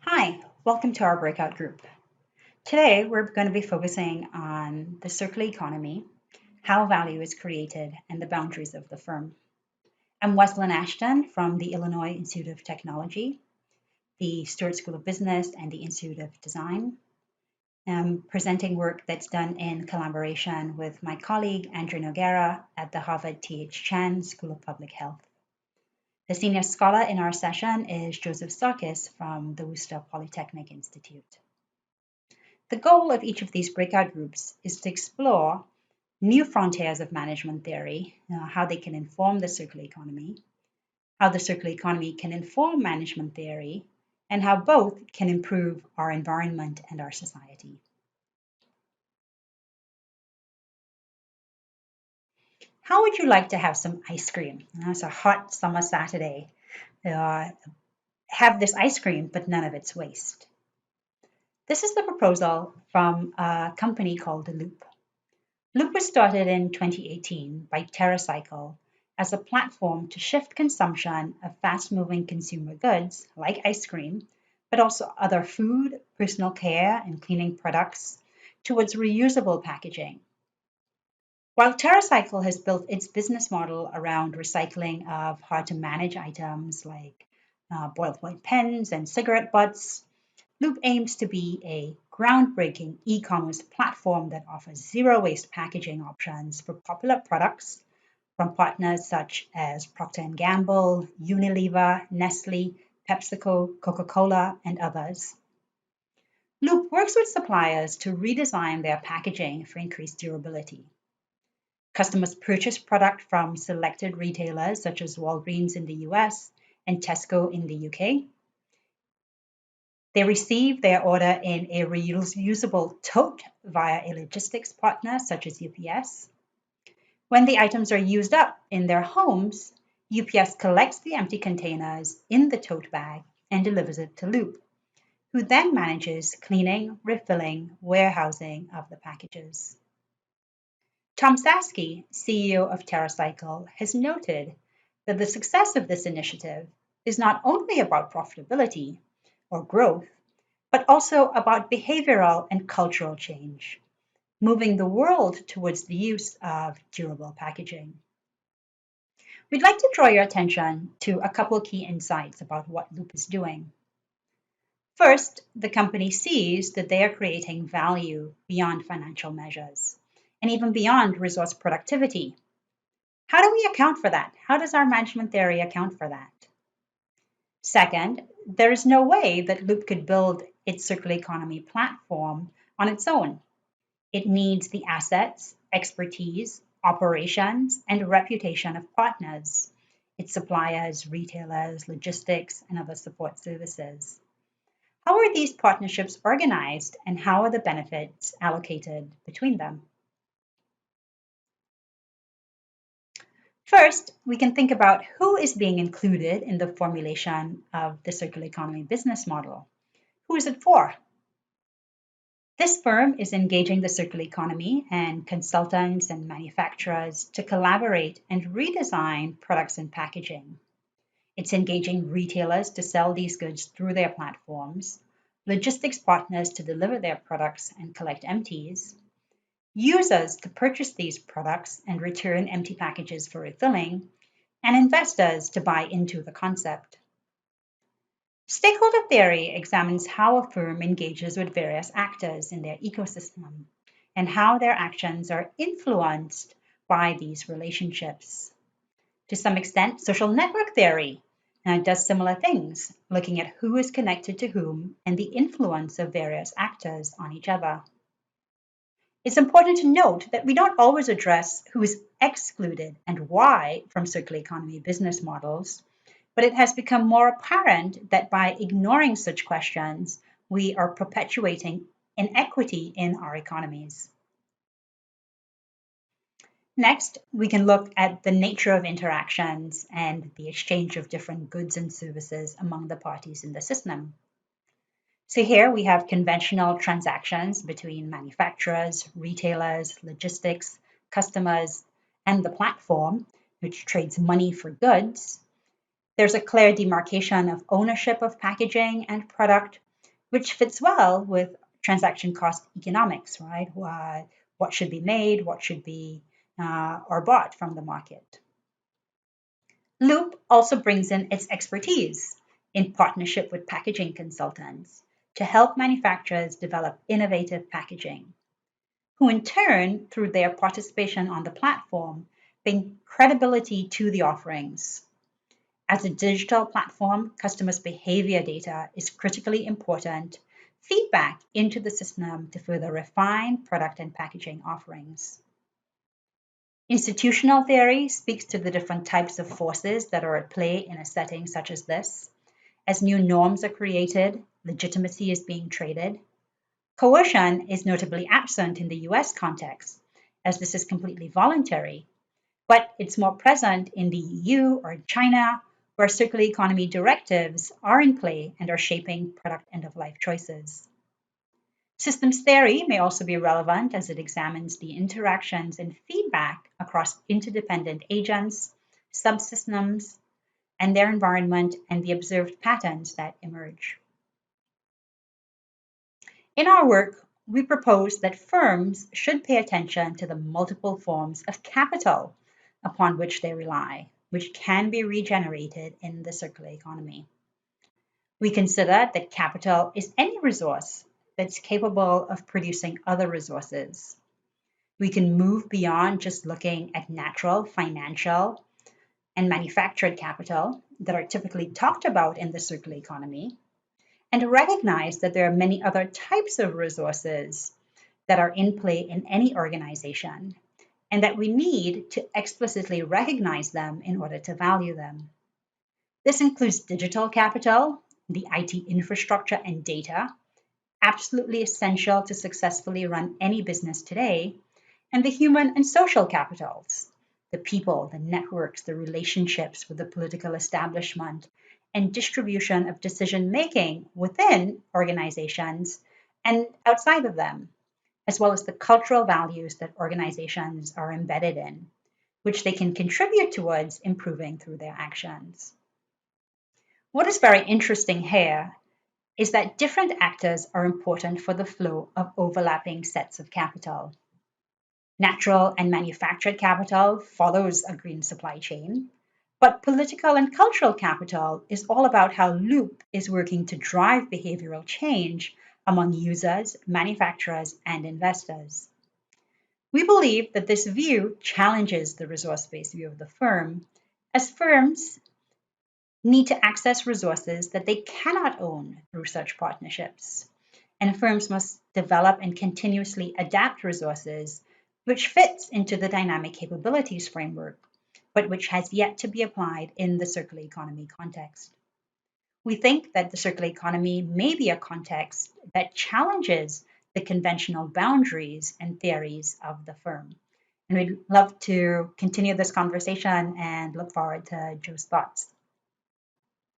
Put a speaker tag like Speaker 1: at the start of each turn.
Speaker 1: Hi, welcome to our breakout group. Today, we're going to be focusing on the circular economy, how value is created, and the boundaries of the firm. I'm Weslyn Ashton from the Illinois Institute of Technology, the Stewart School of Business, and the Institute of Design. I'm presenting work that's done in collaboration with my colleague Andrew Noguera at the Harvard T.H. Chan School of Public Health. The senior scholar in our session is Joseph Sarkis from the Worcester Polytechnic Institute. The goal of each of these breakout groups is to explore new frontiers of management theory, how they can inform the circular economy, how the circular economy can inform management theory, and how both can improve our environment and our society. How would you like to have some ice cream? It's a hot summer Saturday. Have this ice cream, but none of its waste. This is the proposal from a company called Loop. Loop was started in 2018 by TerraCycle as a platform to shift consumption of fast-moving consumer goods like ice cream, but also other food, personal care, and cleaning products towards reusable packaging. While TerraCycle has built its business model around recycling of hard-to-manage items like boiled white pens and cigarette butts, Loop aims to be a groundbreaking e-commerce platform that offers zero-waste packaging options for popular products from partners such as Procter & Gamble, Unilever, Nestle, PepsiCo, Coca-Cola, and others. Loop works with suppliers to redesign their packaging for increased durability. Customers purchase product from selected retailers such as Walgreens in the US and Tesco in the UK. They receive their order in a reusable tote via a logistics partner such as UPS. When the items are used up in their homes, UPS collects the empty containers in the tote bag and delivers it to Loop, who then manages cleaning, refilling, warehousing of the packages. Tom Sasky, CEO of TerraCycle, has noted that the success of this initiative is not only about profitability or growth, but also about behavioral and cultural change, moving the world towards the use of durable packaging. We'd like to draw your attention to a couple key insights about what Loop is doing. First, the company sees that they are creating value beyond financial measures and even beyond resource productivity. How do we account for that? How does our management theory account for that? Second, there is no way that Loop could build its circular economy platform on its own. It needs the assets, expertise, operations, and reputation of partners, its suppliers, retailers, logistics, and other support services. How are these partnerships organized, and how are the benefits allocated between them? First, we can think about who is being included in the formulation of the circular economy business model. Who is it for? This firm is engaging the circular economy and consultants and manufacturers to collaborate and redesign products and packaging. It's engaging retailers to sell these goods through their platforms, logistics partners to deliver their products and collect empties, users to purchase these products and return empty packages for refilling, and investors to buy into the concept. Stakeholder theory examines how a firm engages with various actors in their ecosystem and how their actions are influenced by these relationships. To some extent, social network theory does similar things, looking at who is connected to whom and the influence of various actors on each other. It's important to note that we don't always address who is excluded and why from circular economy business models, but it has become more apparent that by ignoring such questions, we are perpetuating inequity in our economies. Next, we can look at the nature of interactions and the exchange of different goods and services among the parties in the system. So here we have conventional transactions between manufacturers, retailers, logistics, customers, and the platform, which trades money for goods. There's a clear demarcation of ownership of packaging and product, which fits well with transaction cost economics, right? What should be made, what should be or bought from the market. Loop also brings in its expertise in partnership with packaging consultants to help manufacturers develop innovative packaging, who in turn, through their participation on the platform, bring credibility to the offerings. As a digital platform, customers' behavior data is critically important feedback into the system to further refine product and packaging offerings. Institutional theory speaks to the different types of forces that are at play in a setting such as this. As new norms are created, legitimacy is being traded. Coercion is notably absent in the US context, as this is completely voluntary, but it's more present in the EU or China, where circular economy directives are in play and are shaping product end-of-life choices. Systems theory may also be relevant as it examines the interactions and feedback across interdependent agents, subsystems, and their environment and the observed patterns that emerge. In our work, we propose that firms should pay attention to the multiple forms of capital upon which they rely, which can be regenerated in the circular economy. We consider that capital is any resource that's capable of producing other resources. We can move beyond just looking at natural, financial, and manufactured capital that are typically talked about in the circular economy, and recognize that there are many other types of resources that are in play in any organization, and that we need to explicitly recognize them in order to value them. This includes digital capital, the IT infrastructure and data, absolutely essential to successfully run any business today, and the human and social capitals, the people, the networks, the relationships with the political establishment, and distribution of decision making within organizations and outside of them, as well as the cultural values that organizations are embedded in, which they can contribute towards improving through their actions. What is very interesting here is that different actors are important for the flow of overlapping sets of capital. Natural and manufactured capital follows a green supply chain, but political and cultural capital is all about how Loop is working to drive behavioral change among users, manufacturers, and investors. We believe that this view challenges the resource-based view of the firm, as firms need to access resources that they cannot own through such partnerships. And firms must develop and continuously adapt resources which fits into the dynamic capabilities framework, but which has yet to be applied in the circular economy context. We think that the circular economy may be a context that challenges the conventional boundaries and theories of the firm. And we'd love to continue this conversation and look forward to Joe's thoughts.